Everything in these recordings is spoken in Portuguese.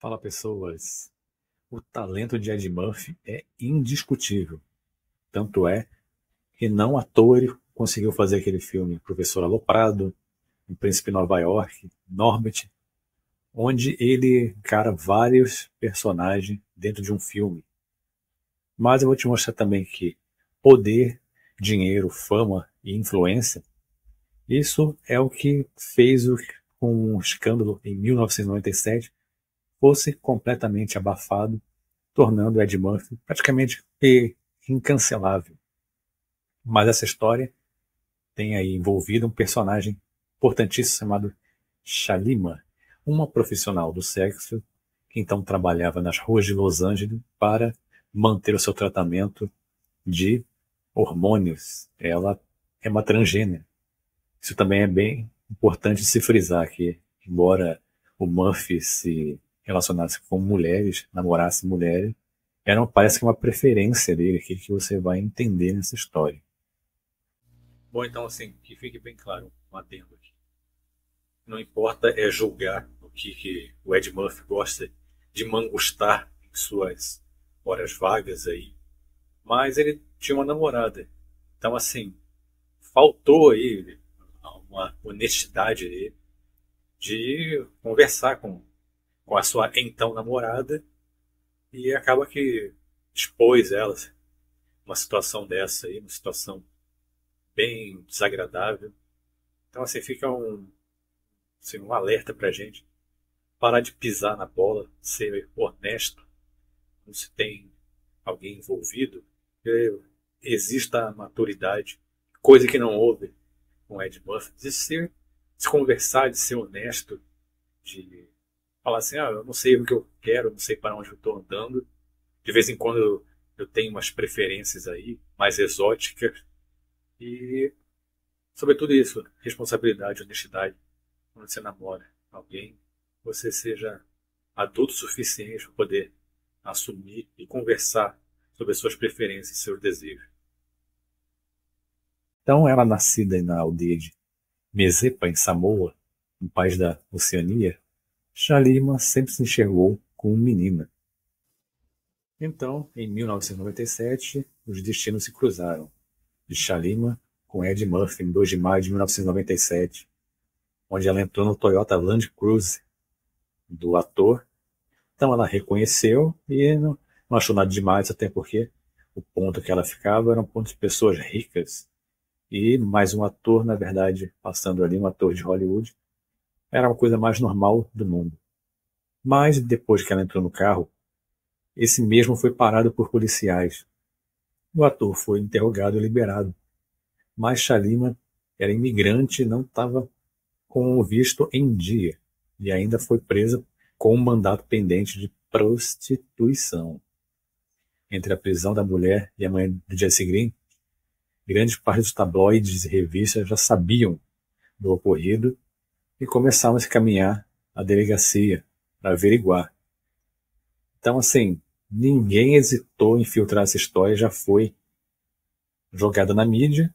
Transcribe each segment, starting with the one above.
Fala pessoas, o talento de Ed Murphy é indiscutível. Tanto é que não à toa ele conseguiu fazer aquele filme Professor Aloprado, O Príncipe de Nova York, Norbit, onde ele encara vários personagens dentro de um filme. Mas eu vou te mostrar também que poder, dinheiro, fama e influência, isso é o que fez com um escândalo em 1997 fosse completamente abafado, tornando Ed Murphy praticamente incancelável. Mas essa história tem aí envolvido um personagem importantíssimo chamado Shalima, uma profissional do sexo que então trabalhava nas ruas de Los Angeles para manter o seu tratamento de hormônios. Ela é uma transgênero. Isso também é bem importante se frisar que, embora o Murphy se relacionasse com mulheres, namorasse mulheres, parece que uma preferência dele aqui que você vai entender nessa história. Bom, então assim, que fique bem claro um adendo aqui. Não importa é julgar o que o Ed Murphy gosta de mangustar em suas horas vagas aí, mas ele tinha uma namorada. Então assim, faltou aí uma honestidade dele de conversar com a sua então namorada e acaba que expôs ela uma situação dessa aí, uma situação bem desagradável. Então assim fica um alerta pra gente parar de pisar na bola, ser honesto, quando se tem alguém envolvido, que exista a maturidade, coisa que não houve com Ed Murphy, de se conversar, de ser honesto, de falar assim, eu não sei o que eu quero, não sei para onde eu estou andando. De vez em quando eu tenho umas preferências aí, mais exóticas. E, sobretudo isso, responsabilidade, honestidade. Quando você namora alguém, você seja adulto o suficiente para poder assumir e conversar sobre as suas preferências e seus desejos. Então, ela nascida na aldeia de Mesepa, em Samoa, no país da Oceania, Shalima sempre se enxergou como menina. Então, em 1997, os destinos se cruzaram, de Shalima com Ed Murphy em 2 de maio de 1997, onde ela entrou no Toyota Land Cruiser do ator. Então ela reconheceu e não achou nada demais, até porque o ponto que ela ficava era um ponto de pessoas ricas. E mais um ator, na verdade, passando ali, um ator de Hollywood, era uma coisa mais normal do mundo. Mas depois que ela entrou no carro, esse mesmo foi parado por policiais. O ator foi interrogado e liberado. Mas Shalima era imigrante e não estava com o visto em dia. E ainda foi presa com um mandato pendente de prostituição. Entre a prisão da mulher e a manhã do dia seguinte, grande parte dos tabloides e revistas já sabiam do ocorrido e começaram a se caminhar à delegacia para averiguar. Então, assim, ninguém hesitou em filtrar essa história, já foi jogada na mídia,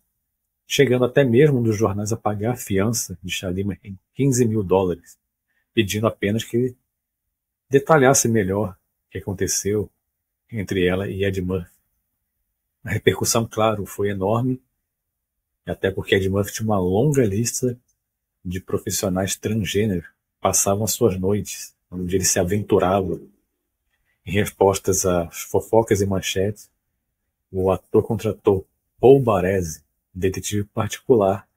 chegando até mesmo um dos jornais a pagar a fiança de Shalima em $15 mil, pedindo apenas que ele detalhasse melhor o que aconteceu entre ela e Ed Murphy. A repercussão, claro, foi enorme, até porque Ed Murphy tinha uma longa lista de profissionais transgênero que passavam as suas noites, onde ele se aventurava. Em respostas às fofocas e manchetes, o ator contratou Paul Baresi, detetive particular,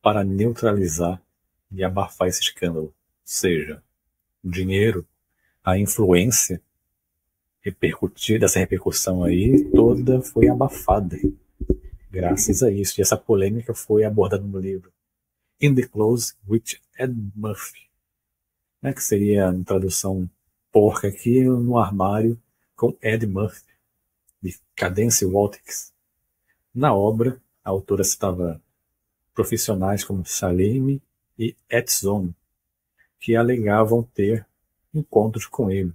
para neutralizar e abafar esse escândalo. Ou seja, o dinheiro, a influência dessa repercussão aí toda foi abafada graças a isso. E essa polêmica foi abordada no livro In the Close with Ed Murphy, né, que seria uma tradução porca aqui, no armário com Ed Murphy, de Cadence Walters. Na obra, a autora citava profissionais como Salimi e Edson, que alegavam ter encontros com ele.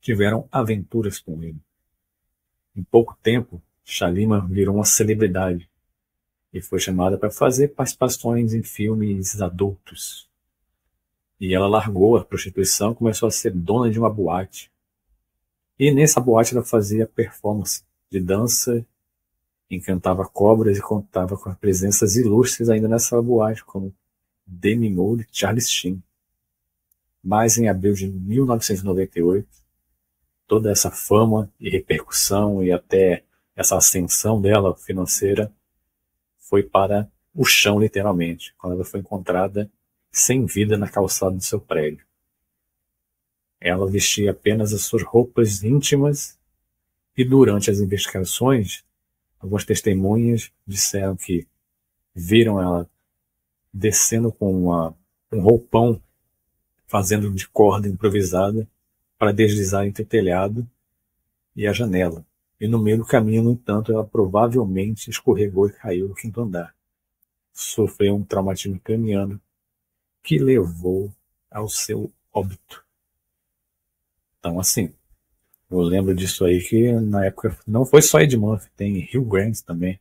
Tiveram aventuras com ele. Em pouco tempo, Shalima virou uma celebridade e foi chamada para fazer participações em filmes adultos. E ela largou a prostituição e começou a ser dona de uma boate. E nessa boate ela fazia performance de dança, encantava cobras e contava com presenças ilustres ainda nessa boate, como Demi Moore e Charlie Sheen. Mas em abril de 1998, toda essa fama e repercussão e até essa ascensão dela financeira foi para o chão, literalmente, quando ela foi encontrada sem vida na calçada do seu prédio. Ela vestia apenas as suas roupas íntimas e durante as investigações, algumas testemunhas disseram que viram ela descendo com um roupão, fazendo de corda improvisada para deslizar entre o telhado e a janela. E no meio do caminho, no entanto, ela provavelmente escorregou e caiu no quinto andar. Sofreu um traumatismo craniano que levou ao seu óbito. Então, assim, eu lembro disso aí que na época não foi só Ed Murphy, tem Hugh Grant também,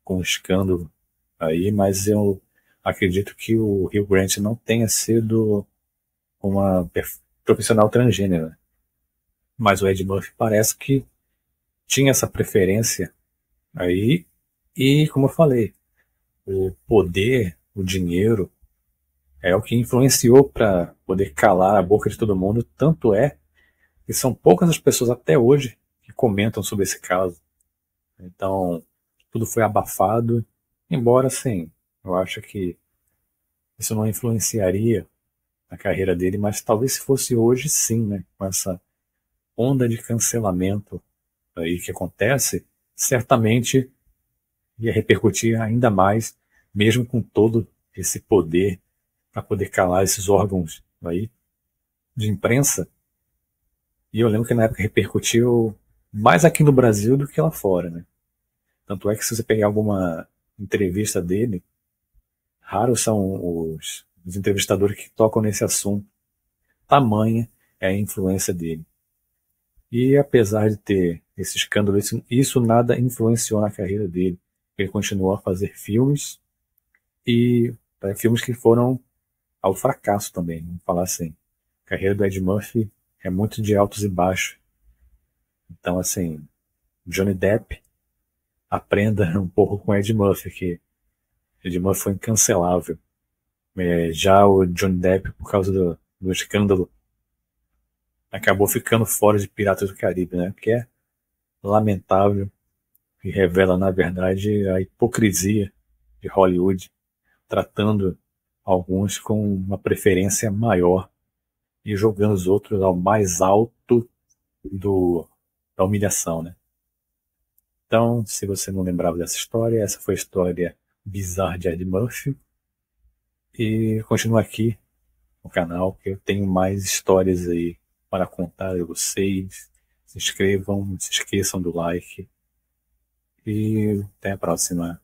com um escândalo aí, mas eu acredito que o Hugh Grant não tenha sido uma profissional transgênera. Mas o Ed Murphy parece que tinha essa preferência aí, e como eu falei, o poder, o dinheiro, é o que influenciou para poder calar a boca de todo mundo, tanto é que são poucas as pessoas até hoje que comentam sobre esse caso. Então, tudo foi abafado, embora, sim, eu acho que isso não influenciaria a carreira dele, mas talvez se fosse hoje, sim, né? Com essa onda de cancelamento aí que acontece, certamente ia repercutir ainda mais, mesmo com todo esse poder para poder calar esses órgãos aí de imprensa. E eu lembro que na época repercutiu mais aqui no Brasil do que lá fora, né? Tanto é que se você pegar alguma entrevista dele, raros são os entrevistadores que tocam nesse assunto. Tamanha é a influência dele. E apesar de ter esse escândalo, isso nada influenciou na carreira dele. Ele continuou a fazer filmes e filmes que foram ao fracasso também, vamos falar assim. A carreira do Ed Murphy é muito de altos e baixos. Então, assim, Johnny Depp, aprenda um pouco com Ed Murphy, que Ed Murphy foi incancelável. Já o Johnny Depp, por causa do escândalo, acabou ficando fora de Piratas do Caribe, né? Que é lamentável e revela, na verdade, a hipocrisia de Hollywood, tratando alguns com uma preferência maior e jogando os outros ao mais alto da humilhação, né? Então, se você não lembrava dessa história, essa foi a história bizarra de Ed Murphy. E continua aqui no canal, que eu tenho mais histórias aí para contar a vocês. Se inscrevam, não se esqueçam do like. E até a próxima.